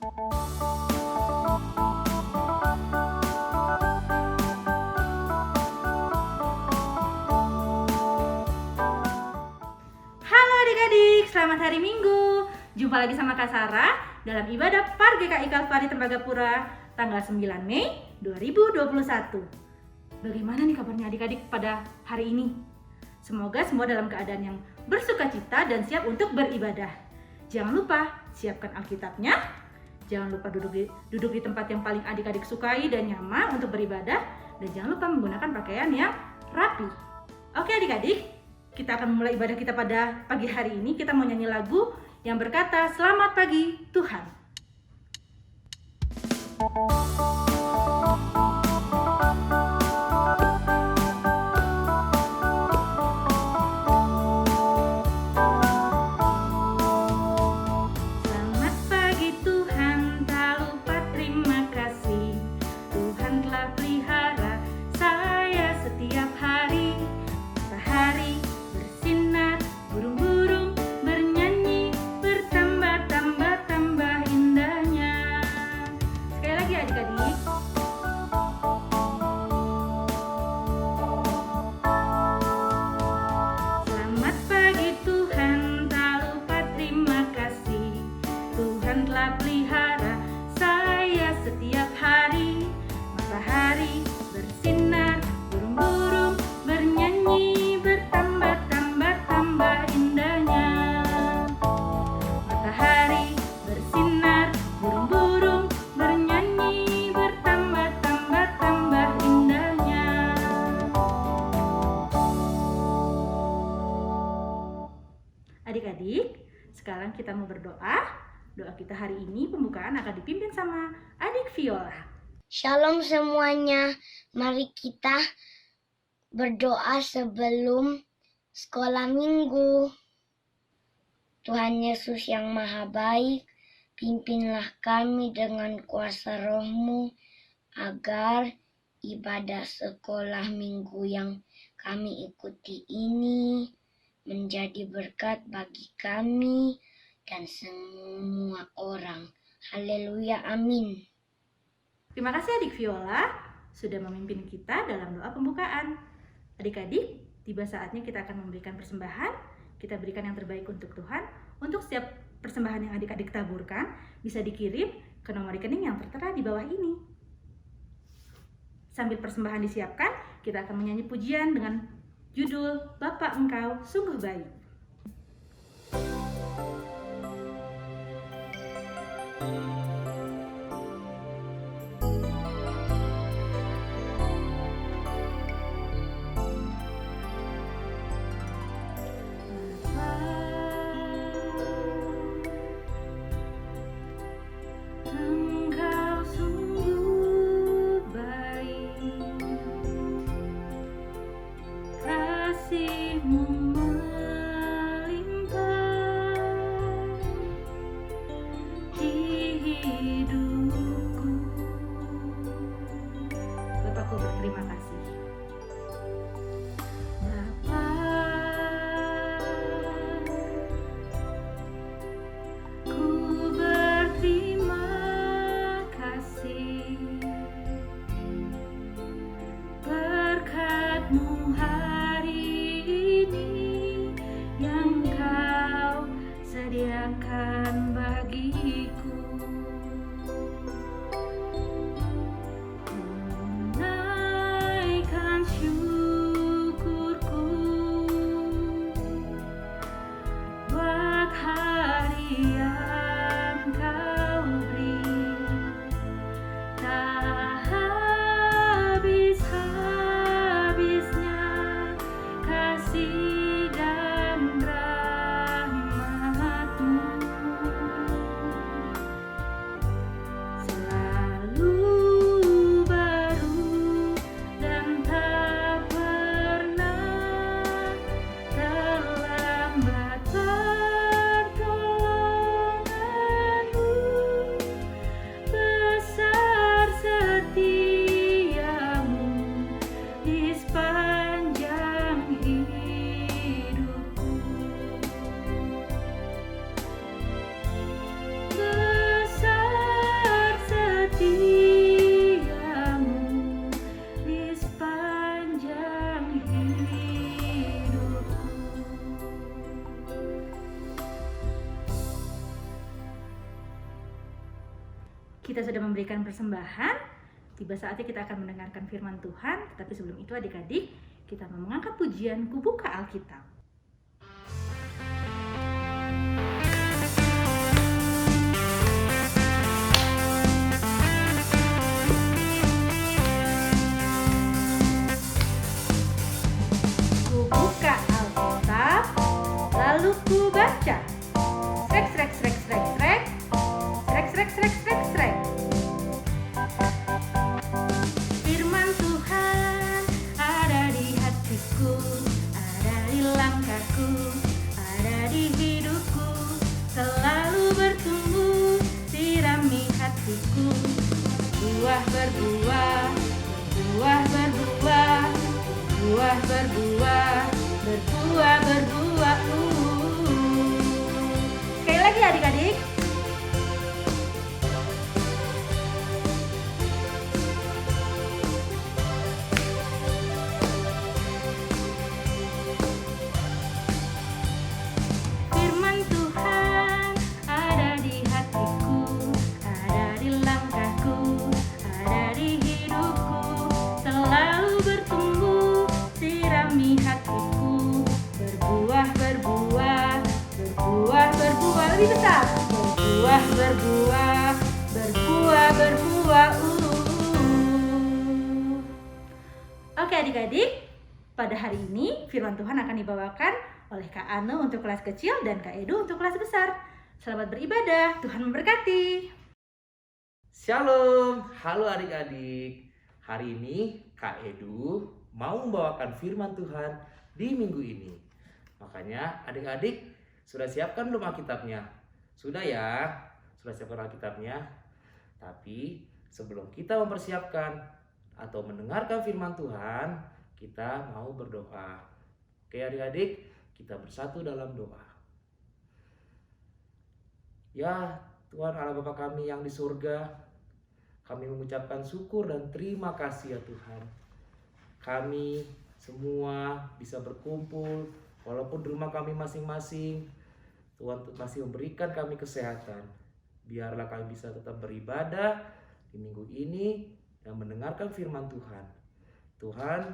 Halo adik-adik, selamat hari Minggu. Jumpa lagi sama Kak Sarah dalam ibadah Par GKI Kalvari Tembagapura tanggal 9 Mei 2021. Bagaimana nih kabarnya adik-adik pada hari ini? Semoga semua dalam keadaan yang bersukacita dan siap untuk beribadah. Jangan lupa siapkan Alkitabnya. Jangan lupa duduk di tempat yang paling adik-adik sukai dan nyaman untuk beribadah. Dan jangan lupa menggunakan pakaian yang rapi. Oke adik-adik, kita akan memulai ibadah kita pada pagi hari ini. Kita mau nyanyi lagu yang berkata, "Selamat pagi Tuhan." Selamat pagi Tuhan, tak lupa terima kasih. Tuhan telah pelihara saya setiap hari. Matahari bersinar, burung-burung bernyanyi, bertambah-tambah indahnya. Sekali lagi adik-adik. Selamat pagi Tuhan, tak lupa terima kasih. Tuhan telah pelihara saya setiap hari. Matahari bersinar, burung-burung bernyanyi, bertambah-tambah indahnya. Matahari bersinar, burung-burung bernyanyi, bertambah-tambah indahnya. Adik-adik, sekarang kita mau berdoa. Doa kita hari ini pembukaan akan dipimpin sama adik Viola. Shalom semuanya, mari kita berdoa sebelum sekolah minggu. Tuhan Yesus yang maha baik, pimpinlah kami dengan kuasa roh-Mu agar ibadah sekolah minggu yang kami ikuti ini menjadi berkat bagi kami dan semua orang. Haleluya, amin. Terima kasih adik Viola sudah memimpin kita dalam doa pembukaan. Adik-adik, tiba saatnya kita akan memberikan persembahan. Kita berikan yang terbaik untuk Tuhan. Untuk setiap persembahan yang adik-adik taburkan bisa dikirim ke nomor rekening yang tertera di bawah ini. Sambil persembahan disiapkan, kita akan menyanyi pujian dengan judul Bapa Engkau Sungguh Baik. Engkau sungguh baik, kasih-Mu melimpah di hidupku. Bapakku berterima kasih. Bapa, ku berterima kasih. Berkat-Mu hari ini yang Kau sediakan bagiku. kita sudah memberikan persembahan, tiba saatnya kita akan mendengarkan firman Tuhan. Tapi sebelum itu adik-adik, kita mau mengangkat pujian, Ku Buka Alkitab. Ku buka Alkitab, lalu ku baca. Srek, srek, srek, srek, srek. Srek, srek, srek, srek, srek. Firman Tuhan ada di hatiku, ada di langkahku, ada di hidupku, selalu bertumbuh, sirami hatiku. Buah berbuah, berbuah berbuah, buah berbuah, berbuah berbuah. Sekali lagi adik-adik. Firman Tuhan ada di hatiku, ada di langkahku, ada di hidupku, selalu bertumbuh, sirami hatiku. Berbuah berbuah, berbuah berbuah, lebih besar. Berbuah berbuah, berbuah berbuah. Oke adik-adik, pada hari ini firman Tuhan akan dibawakan oleh Kak Ane untuk kelas kecil dan Kak Edu untuk kelas besar. Selamat beribadah, Tuhan memberkati. Shalom, halo adik-adik. Hari ini Kak Edu mau membawakan firman Tuhan di minggu ini. Makanya adik-adik sudah siapkan belum Alkitabnya? Sudah ya? Sudah siapkan Alkitabnya? Tapi sebelum kita mempersiapkan atau mendengarkan firman Tuhan, kita mau berdoa. Oke adik-adik, kita bersatu dalam doa. Ya Tuhan Allah Bapa kami yang di surga, kami mengucapkan syukur dan terima kasih ya Tuhan. Kami semua bisa berkumpul walaupun di rumah kami masing-masing. Tuhan masih memberikan kami kesehatan. Biarlah kami bisa tetap beribadah di minggu ini dan mendengarkan firman Tuhan. Tuhan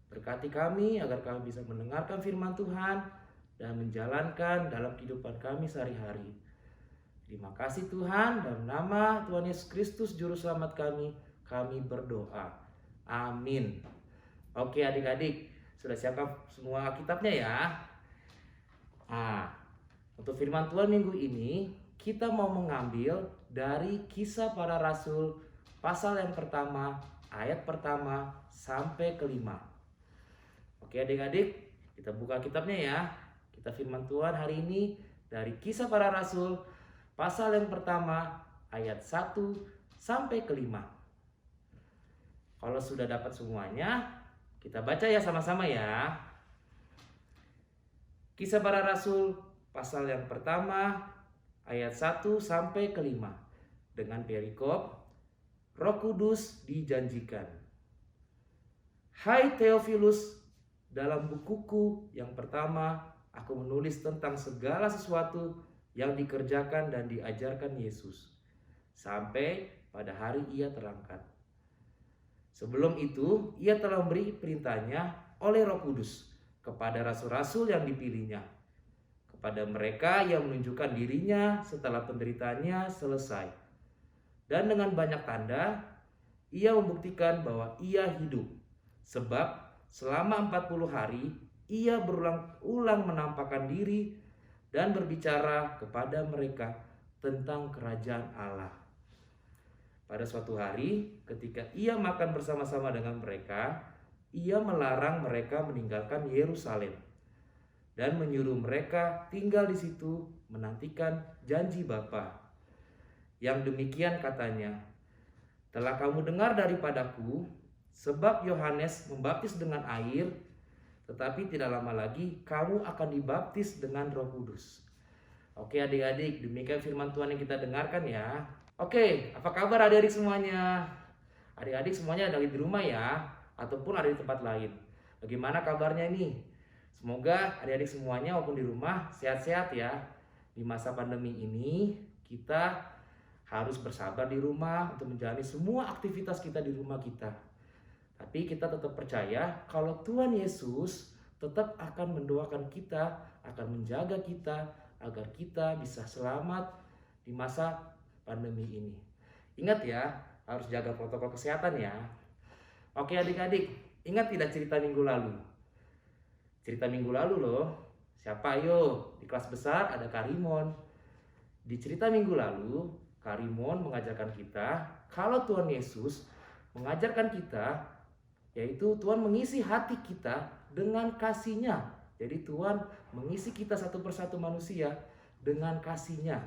berkati kami agar kami bisa mendengarkan firman Tuhan dan menjalankan dalam kehidupan kami sehari-hari. Terima kasih Tuhan, dalam nama Tuhan Yesus Kristus Juru Selamat kami berdoa. Amin. Oke adik-adik, sudah siapkan semua Alkitabnya ya? Nah, untuk firman Tuhan minggu ini, kita mau mengambil dari Kisah Para Rasul pasal yang pertama, ayat pertama sampai kelima. Oke adik-adik, kita buka Alkitabnya ya. Kita firman Tuhan hari ini dari Kisah Para Rasul pasal yang pertama, ayat 1 sampai kelima. Kalau sudah dapat semuanya, kita baca ya sama-sama ya. Kisah Para Rasul pasal yang pertama, ayat 1 sampai kelima. Dengan perikop, Roh Kudus dijanjikan. Hai Theophilus, dalam bukuku yang pertama, aku menulis tentang segala sesuatu yang dikerjakan dan diajarkan Yesus, sampai pada hari ia terangkat. Sebelum itu, ia telah memberi perintahnya oleh Roh Kudus kepada rasul-rasul yang dipilihnya, kepada mereka yang menunjukkan dirinya setelah penderitaannya selesai. Dan dengan banyak tanda, ia membuktikan bahwa ia hidup. Sebab selama 40 hari, ia berulang-ulang menampakkan diri dan berbicara kepada mereka tentang kerajaan Allah. Pada suatu hari, ketika ia makan bersama-sama dengan mereka, ia melarang mereka meninggalkan Yerusalem dan menyuruh mereka tinggal di situ menantikan janji Bapa. Yang demikian katanya, telah kamu dengar daripadaku, sebab Yohanes membaptis dengan air, tetapi tidak lama lagi kamu akan dibaptis dengan Roh Kudus. Oke adik-adik, demikian firman Tuhan yang kita dengarkan ya. Oke, apa kabar adik-adik semuanya? Adik-adik semuanya ada di rumah ya, ataupun ada di tempat lain. Bagaimana kabarnya nih? Semoga adik-adik semuanya walaupun di rumah sehat-sehat ya. Di masa pandemi ini kita harus bersabar di rumah untuk menjalani semua aktivitas kita di rumah kita. Tapi kita tetap percaya kalau Tuhan Yesus tetap akan mendoakan kita, akan menjaga kita agar kita bisa selamat di masa pandemi ini. Ingat ya, harus jaga protokol kesehatan ya. Oke adik-adik, ingat tidak cerita minggu lalu? Cerita minggu lalu loh. Siapa ayo? Di kelas besar ada Karimon. Di cerita minggu lalu, Karimon mengajarkan kita kalau Tuhan Yesus mengajarkan kita, yaitu Tuhan mengisi hati kita dengan kasih-Nya. Jadi Tuhan mengisi kita satu persatu manusia dengan kasih-Nya.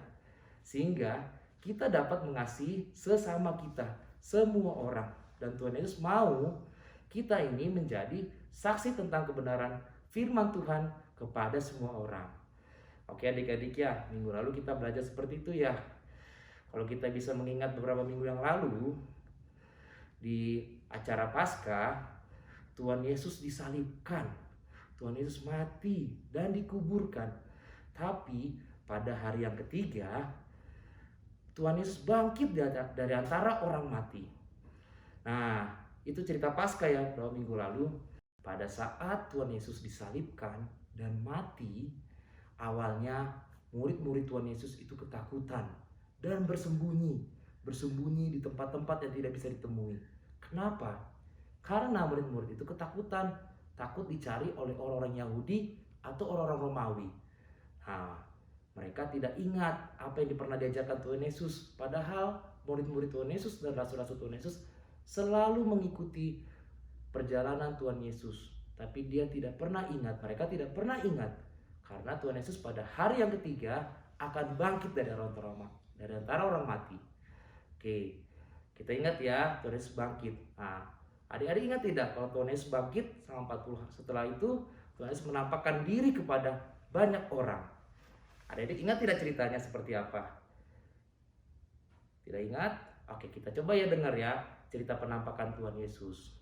Sehingga kita dapat mengasihi sesama kita, semua orang. Dan Tuhan Yesus mau kita ini menjadi saksi tentang kebenaran firman Tuhan kepada semua orang. Oke adik-adik ya, minggu lalu kita belajar seperti itu ya. Kalau kita bisa mengingat beberapa minggu yang lalu, di acara Paskah, Tuhan Yesus disalibkan, Tuhan Yesus mati dan dikuburkan. Tapi pada hari yang ketiga, Tuhan Yesus bangkit dari antara orang mati. Nah, itu cerita Paskah ya, beberapa minggu lalu. Pada saat Tuhan Yesus disalibkan dan mati, awalnya murid-murid Tuhan Yesus itu ketakutan dan bersembunyi di tempat-tempat yang tidak bisa ditemui. Kenapa? Karena murid-murid itu ketakutan, takut dicari oleh orang-orang Yahudi atau orang-orang Romawi. Nah, mereka tidak ingat apa yang pernah diajarkan Tuhan Yesus. Padahal murid-murid Tuhan Yesus dan rasul-rasul Tuhan Yesus selalu mengikuti perjalanan Tuhan Yesus. Tapi mereka tidak pernah ingat. Karena Tuhan Yesus pada hari yang ketiga akan bangkit dari antara orang mati. Oke, kita ingat ya, Tuhan Yesus bangkit. Nah, adik-adik ingat tidak kalau Tuhan Yesus bangkit selama 40 hari setelah itu, Tuhan Yesus menampakkan diri kepada banyak orang. Adik-adik ingat tidak ceritanya seperti apa? Tidak ingat? Oke, kita coba ya dengar ya cerita penampakan Tuhan Yesus.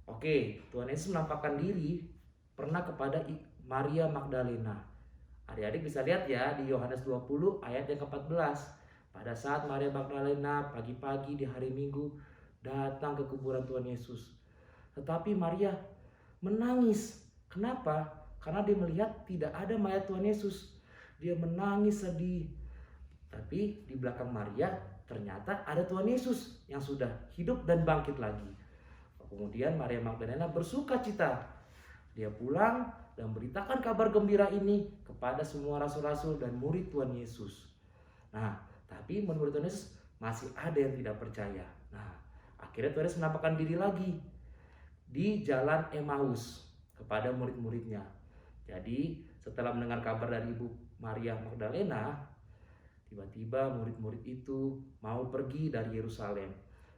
Oke, Tuhan Yesus menampakkan diri pernah kepada Maria Magdalena. Adik-adik bisa lihat ya di Yohanes 20 ayat yang ke-14. Pada saat Maria Magdalena pagi-pagi di hari Minggu datang ke kuburan Tuhan Yesus. Tetapi Maria menangis. Kenapa? Karena dia melihat tidak ada mayat Tuhan Yesus. Dia menangis sedih. Tapi di belakang Maria ternyata ada Tuhan Yesus yang sudah hidup dan bangkit lagi. Kemudian Maria Magdalena bersuka cita. Dia pulang dan beritakan kabar gembira ini kepada semua rasul-rasul dan murid Tuhan Yesus. Nah, tapi murid Tuhan Yesus masih ada yang tidak percaya. Nah, akhirnya Tuhan Yesus menampakkan diri lagi di jalan Emmaus kepada murid-muridnya. Jadi, setelah mendengar kabar dari Ibu Maria Magdalena, tiba-tiba murid-murid itu mau pergi dari Yerusalem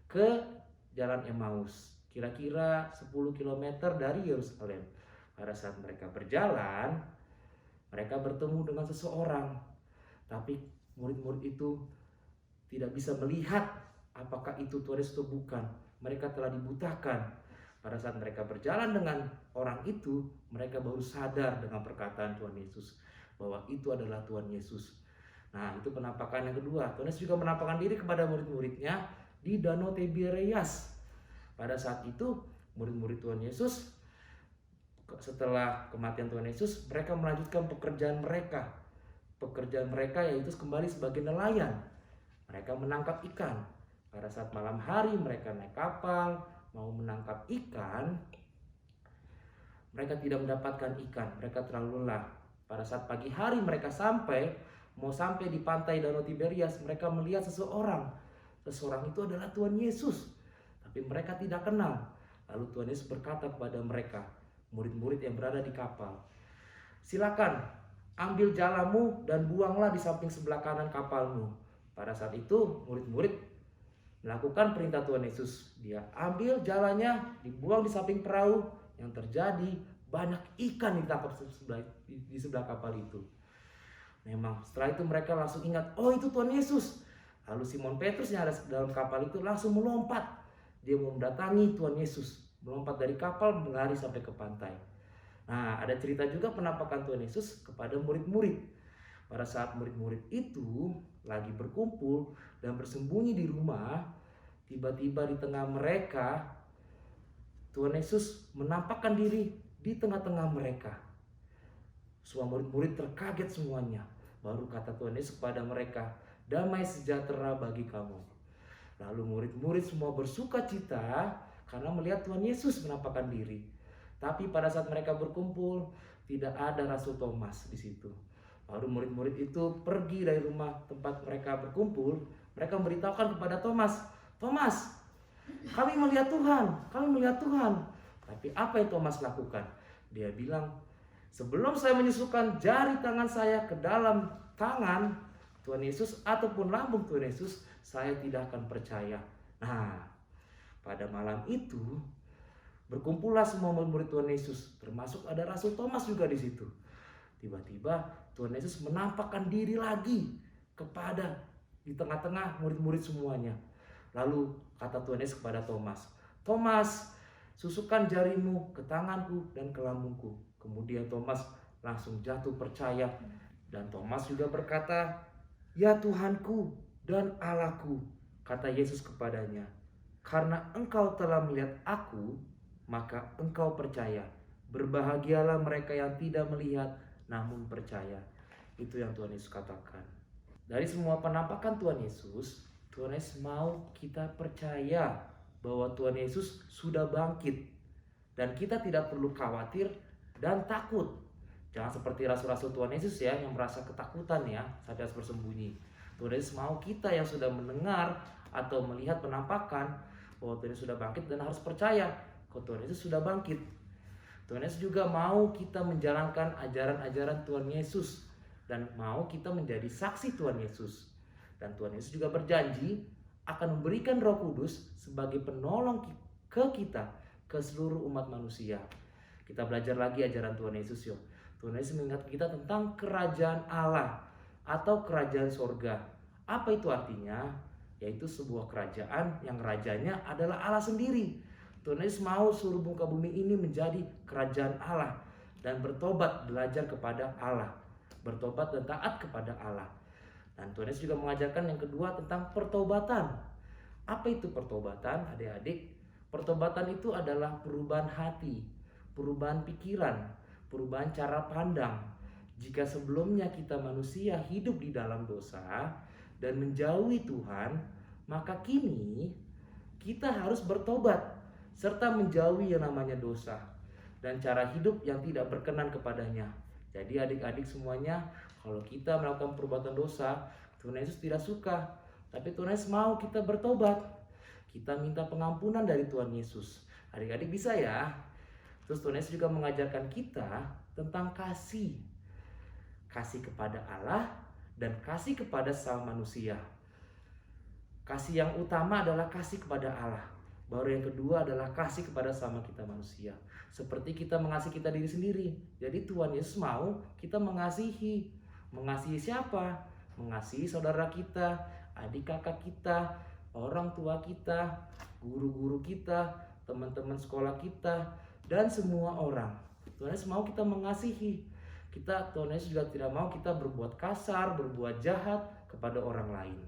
ke jalan Emmaus. Kira-kira 10 km dari Yerusalem. Pada saat mereka berjalan, mereka bertemu dengan seseorang. Tapi murid-murid itu tidak bisa melihat apakah itu Tuhan Yesus atau bukan. Mereka telah dibutakan. Pada saat mereka berjalan dengan orang itu, mereka baru sadar dengan perkataan Tuhan Yesus bahwa itu adalah Tuhan Yesus. Nah, itu penampakan yang kedua. Tuhan Yesus juga menampakkan diri kepada murid-muridnya di Danau Tiberias. Pada saat itu, murid-murid Tuhan Yesus setelah kematian Tuhan Yesus, mereka melanjutkan pekerjaan mereka. Pekerjaan mereka yaitu kembali sebagai nelayan. Mereka menangkap ikan. Pada saat malam hari mereka naik kapal, mau menangkap ikan. Mereka tidak mendapatkan ikan, mereka terlalu lelah. Pada saat pagi hari mereka mau sampai di pantai Danau Tiberias, mereka melihat seseorang. Seseorang itu adalah Tuhan Yesus. Tapi mereka tidak kenal. Lalu Tuhan Yesus berkata kepada mereka, murid-murid yang berada di kapal, silakan ambil jalamu dan buanglah di samping sebelah kanan kapalmu. Pada saat itu murid-murid melakukan perintah Tuhan Yesus. Dia ambil jalannya, dibuang di samping perahu. Yang terjadi banyak ikan ditangkap di sebelah kapal itu. Memang setelah itu mereka langsung ingat, oh itu Tuhan Yesus. Lalu Simon Petrus yang ada dalam kapal itu langsung melompat. Dia mau mendatangi Tuhan Yesus, melompat dari kapal, berlari sampai ke pantai. Nah, ada cerita juga penampakan Tuhan Yesus kepada murid-murid. Pada saat murid-murid itu lagi berkumpul dan bersembunyi di rumah, tiba-tiba di tengah mereka Tuhan Yesus menampakkan diri di tengah-tengah mereka. Semua murid-murid terkaget semuanya. Baru kata Tuhan Yesus kepada mereka, "Damai sejahtera bagi kamu." Lalu murid-murid semua bersuka cita karena melihat Tuhan Yesus menampakkan diri. Tapi pada saat mereka berkumpul, tidak ada Rasul Thomas di situ. Lalu murid-murid itu pergi dari rumah tempat mereka berkumpul. Mereka memberitahukan kepada Thomas, "Thomas, kami melihat Tuhan, kami melihat Tuhan." Tapi apa yang Thomas lakukan? Dia bilang, "Sebelum saya menyusukan jari tangan saya ke dalam tangan Tuhan Yesus ataupun lambung Tuhan Yesus, saya tidak akan percaya." Nah, pada malam itu berkumpullah semua murid Tuhan Yesus, termasuk ada Rasul Thomas juga di situ. Tiba-tiba Tuhan Yesus menampakkan diri lagi kepada di tengah-tengah murid-murid semuanya. Lalu kata Tuhan Yesus kepada Thomas, "Thomas, susukan jarimu ke tanganku dan ke lambungku." Kemudian Thomas langsung jatuh percaya. Dan Thomas juga berkata, "Ya Tuhanku dan Allahku," kata Yesus kepadanya, "karena engkau telah melihat aku, maka engkau percaya. Berbahagialah mereka yang tidak melihat namun percaya." Itu yang Tuhan Yesus katakan. Dari semua penampakan Tuhan Yesus mau kita percaya bahwa Tuhan Yesus sudah bangkit. Dan kita tidak perlu khawatir dan takut. Jangan seperti rasul-rasul Tuhan Yesus ya, yang merasa ketakutan ya sampai harus bersembunyi. Tuhan Yesus mau kita yang sudah mendengar atau melihat penampakan bahwa Tuhan Yesus sudah bangkit dan harus percaya bahwa Tuhan Yesus sudah bangkit. Tuhan Yesus juga mau kita menjalankan ajaran-ajaran Tuhan Yesus dan mau kita menjadi saksi Tuhan Yesus. Dan Tuhan Yesus juga berjanji akan memberikan Roh Kudus sebagai penolong ke kita, ke seluruh umat manusia. Kita belajar lagi ajaran Tuhan Yesus yuk. Tuhan Yesus mengingatkan kita tentang kerajaan Allah atau kerajaan sorga. Apa itu artinya? Yaitu sebuah kerajaan yang rajanya adalah Allah sendiri. Tuhan Yesus mau seluruh muka bumi ini menjadi kerajaan Allah dan bertobat, belajar kepada Allah, bertobat dan taat kepada Allah. Dan Tuhan Yesus juga mengajarkan yang kedua tentang pertobatan. Apa itu pertobatan, adik-adik? Pertobatan itu adalah perubahan hati, perubahan pikiran, perubahan cara pandang. Jika sebelumnya kita manusia hidup di dalam dosa dan menjauhi Tuhan, maka kini kita harus bertobat serta menjauhi yang namanya dosa dan cara hidup yang tidak berkenan kepadanya. Jadi adik-adik semuanya, kalau kita melakukan perbuatan dosa, Tuhan Yesus tidak suka. Tapi Tuhan Yesus mau kita bertobat. Kita minta pengampunan dari Tuhan Yesus. Adik-adik bisa ya. Terus Tuhan Yesus juga mengajarkan kita tentang kasih. Kasih kepada Allah dan kasih kepada sesama manusia. Kasih yang utama adalah kasih kepada Allah. Baru yang kedua adalah kasih kepada sama kita manusia. Seperti kita mengasihi kita diri sendiri. Jadi Tuhan Yesus mau kita mengasihi. Mengasihi siapa? Mengasihi saudara kita, adik kakak kita, orang tua kita, guru-guru kita, teman-teman sekolah kita, dan semua orang. Tuhan Yesus mau kita mengasihi. Tuhan Yesus juga tidak mau kita berbuat kasar, berbuat jahat kepada orang lain.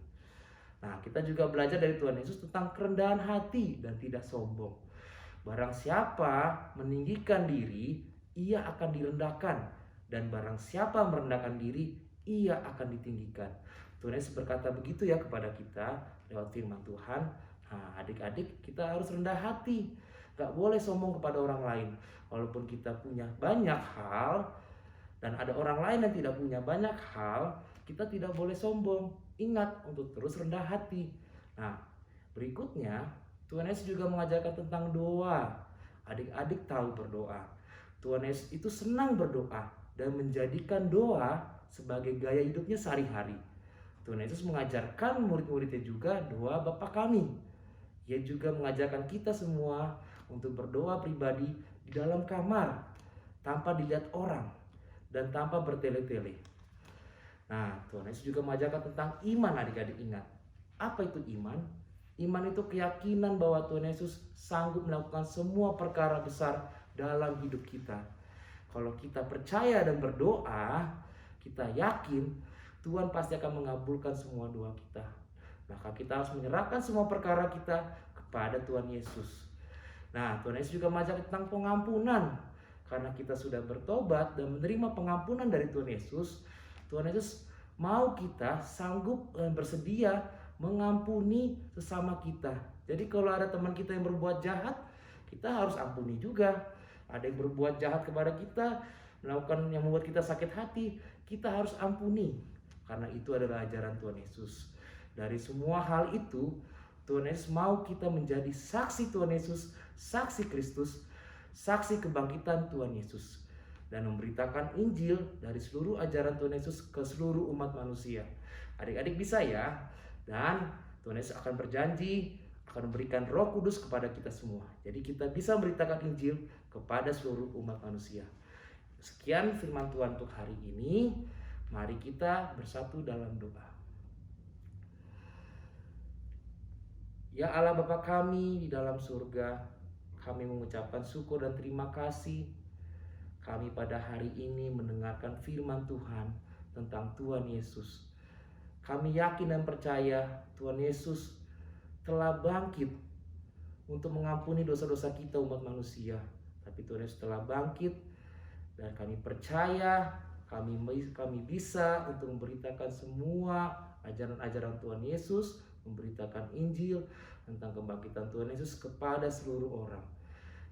Nah, kita juga belajar dari Tuhan Yesus tentang kerendahan hati dan tidak sombong. Barang siapa meninggikan diri, ia akan direndahkan. Dan barang siapa merendahkan diri, ia akan ditinggikan. Tuhan Yesus berkata begitu ya kepada kita lewat firman Tuhan. Nah, adik-adik kita harus rendah hati. Gak boleh sombong kepada orang lain. Walaupun kita punya banyak hal dan ada orang lain yang tidak punya banyak hal, kita tidak boleh sombong. Ingat untuk terus rendah hati. Nah, berikutnya Tuhan Yesus juga mengajarkan tentang doa. Adik-adik tahu berdoa. Tuhan Yesus itu senang berdoa dan menjadikan doa sebagai gaya hidupnya sehari-hari. Tuhan Yesus mengajarkan murid-muridnya juga doa Bapa kami. Ia juga mengajarkan kita semua untuk berdoa pribadi di dalam kamar tanpa dilihat orang dan tanpa bertele-tele. Nah, Tuhan Yesus juga mengajarkan tentang iman. Adik-adik ingat, apa itu iman? Iman itu keyakinan bahwa Tuhan Yesus sanggup melakukan semua perkara besar dalam hidup kita. Kalau kita percaya dan berdoa, kita yakin Tuhan pasti akan mengabulkan semua doa kita. Maka kita harus menyerahkan semua perkara kita kepada Tuhan Yesus. Nah, Tuhan Yesus juga mengajar tentang pengampunan. Karena kita sudah bertobat dan menerima pengampunan dari Tuhan Yesus mau kita sanggup dan bersedia mengampuni sesama kita. Jadi kalau ada teman kita yang berbuat jahat, kita harus ampuni juga. Ada yang berbuat jahat kepada kita, melakukan yang membuat kita sakit hati, kita harus ampuni. Karena itu adalah ajaran Tuhan Yesus. Dari semua hal itu, Tuhan Yesus mau kita menjadi saksi Tuhan Yesus, saksi Kristus, saksi kebangkitan Tuhan Yesus, dan memberitakan Injil dari seluruh ajaran Tuhan Yesus ke seluruh umat manusia. Adik-adik bisa ya, dan Tuhan Yesus akan berjanji akan memberikan Roh Kudus kepada kita semua. Jadi kita bisa memberitakan Injil kepada seluruh umat manusia. Sekian firman Tuhan untuk hari ini. Mari kita bersatu dalam doa. Ya Allah Bapa kami di dalam surga, kami mengucapkan syukur dan terima kasih. Kami pada hari ini mendengarkan firman Tuhan tentang Tuhan Yesus. Kami yakin dan percaya Tuhan Yesus telah bangkit untuk mengampuni dosa-dosa kita umat manusia. Tapi Tuhan Yesus telah bangkit dan kami percaya kami bisa untuk memberitakan semua ajaran-ajaran Tuhan Yesus, memberitakan Injil tentang kebangkitan Tuhan Yesus kepada seluruh orang.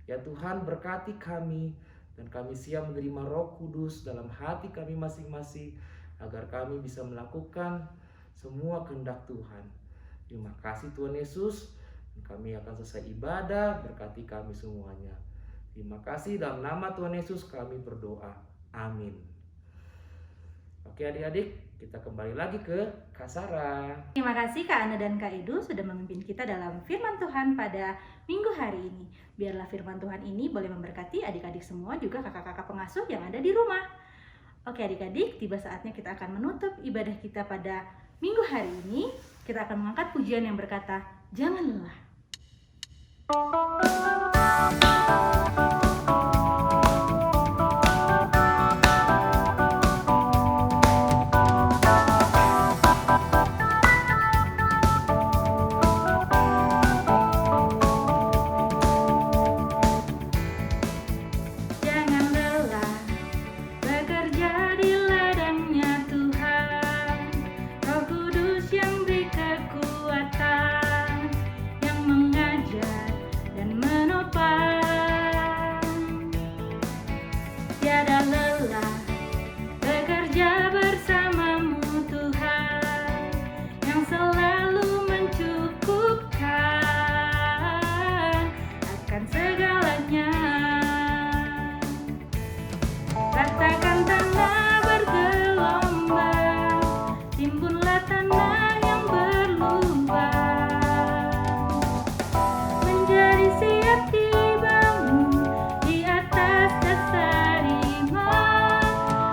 Ya Tuhan, berkati kami dan kami siap menerima Roh Kudus dalam hati kami masing-masing agar kami bisa melakukan semua kehendak Tuhan. Terima kasih Tuhan Yesus. Kami akan selesai ibadah, berkati kami semuanya. Terima kasih, dalam nama Tuhan Yesus kami berdoa. Amin. Oke adik-adik, kita kembali lagi ke Kak Sarah. Terima kasih Kak Ana dan Kak Edu sudah memimpin kita dalam firman Tuhan pada minggu hari ini. Biarlah firman Tuhan ini boleh memberkati adik-adik semua, juga kakak-kakak pengasuh yang ada di rumah. Oke adik-adik, tiba saatnya kita akan menutup ibadah kita pada minggu hari ini. Kita akan mengangkat pujian yang berkata, "Jangan lelah." Jangan lelah bekerja di ladangnya Tuhan. Roh Kudus yang beri kekuatan, yang mengajar dan menopang. Tiada lelah bekerja bersamamu Tuhan, yang selalu mencukupkan akan segalanya. Ratakan tanah bergelombang, timbunlah tanah yang berlubang, menjadi siap dibangun di atas dasar iman.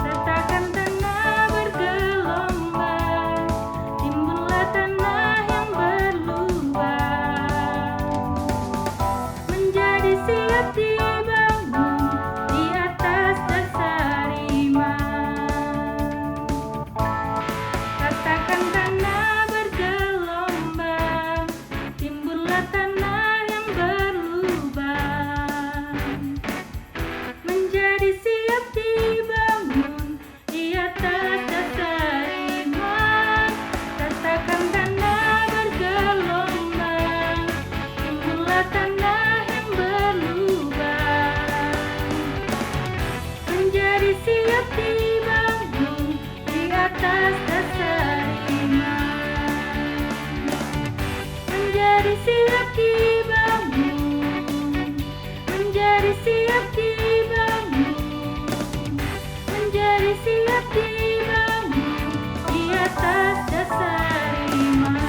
Ratakan tanah bergelombang, timbunlah tanah yang berlubang, menjadi siap dibangun di atas dasar iman. Katakan tanah bergelombang, timbullah tanah yang berlubang, menjadi siap dibangun di atas dasar iman. Katakan tanah bergelombang, timbullah tanah yang berlubang, menjadi siap dibangun di atas dasar iman. Menjadi siap dibangun, menjadi siap dibangun, menjadi siap dibangun di atas dasar iman.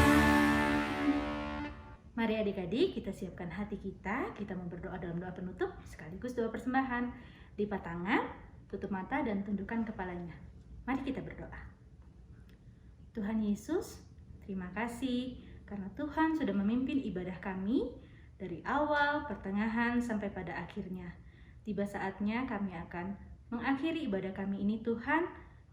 Mari adik-adik kita siapkan hati kita mau berdoa dalam doa penutup sekaligus doa persembahan. Lipat tangan, tutup mata dan tundukkan kepalanya. Mari kita berdoa. Tuhan Yesus, terima kasih karena Tuhan sudah memimpin ibadah kami dari awal, pertengahan, sampai pada akhirnya. Tiba saatnya kami akan mengakhiri ibadah kami ini Tuhan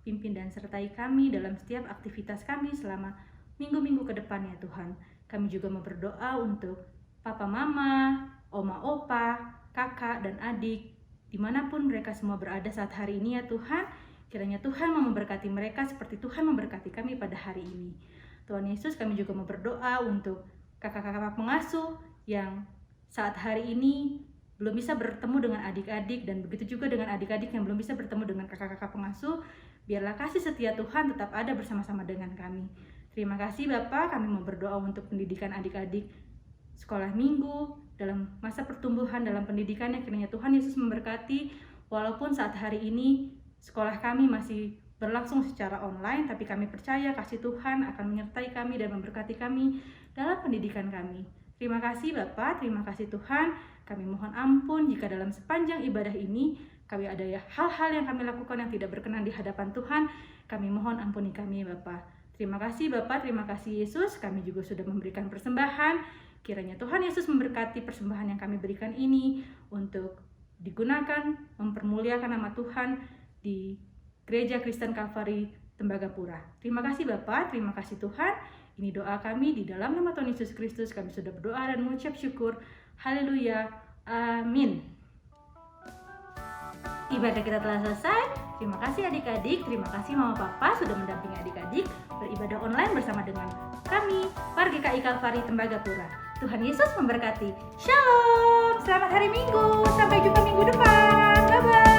pimpin dan sertai kami dalam setiap aktivitas kami selama minggu-minggu ke depan ya Tuhan. Kami juga mau berdoa untuk papa mama, oma opa, kakak dan adik, dimanapun mereka semua berada saat hari ini ya Tuhan. Kiranya Tuhan mau memberkati mereka seperti Tuhan memberkati kami pada hari ini. Tuhan Yesus, kami juga mau berdoa untuk kakak-kakak pengasuh yang saat hari ini belum bisa bertemu dengan adik-adik, dan begitu juga dengan adik-adik yang belum bisa bertemu dengan kakak-kakak pengasuh. Biarlah kasih setia Tuhan tetap ada bersama-sama dengan kami. Terima kasih Bapak, kami mau berdoa untuk pendidikan adik-adik sekolah minggu dalam masa pertumbuhan dalam pendidikannya. Kiranya Tuhan Yesus memberkati, walaupun saat hari ini sekolah kami masih berlangsung secara online, tapi kami percaya kasih Tuhan akan menyertai kami dan memberkati kami dalam pendidikan kami. Terima kasih Bapak, terima kasih Tuhan. Kami mohon ampun jika dalam sepanjang ibadah ini kami ada hal-hal yang kami lakukan yang tidak berkenan di hadapan Tuhan. Kami mohon ampuni kami Bapak. Terima kasih Bapak, terima kasih Yesus. Kami juga sudah memberikan persembahan. Kiranya Tuhan Yesus memberkati persembahan yang kami berikan ini untuk digunakan mempermuliakan nama Tuhan di Gereja Kristen Kalvari Tembagapura. Terima kasih Bapak, terima kasih Tuhan. Ini doa kami di dalam nama Tuhan Yesus Kristus. Kami sudah berdoa dan mengucap syukur. Haleluya. Amin. Ibadah kita telah selesai. Terima kasih adik-adik, terima kasih mama papa sudah mendampingi adik-adik beribadah online bersama dengan kami, Warga GKI Kalvari Tembagapura. Tuhan Yesus memberkati. Shalom. Selamat hari Minggu. Sampai jumpa minggu depan. Bye-bye.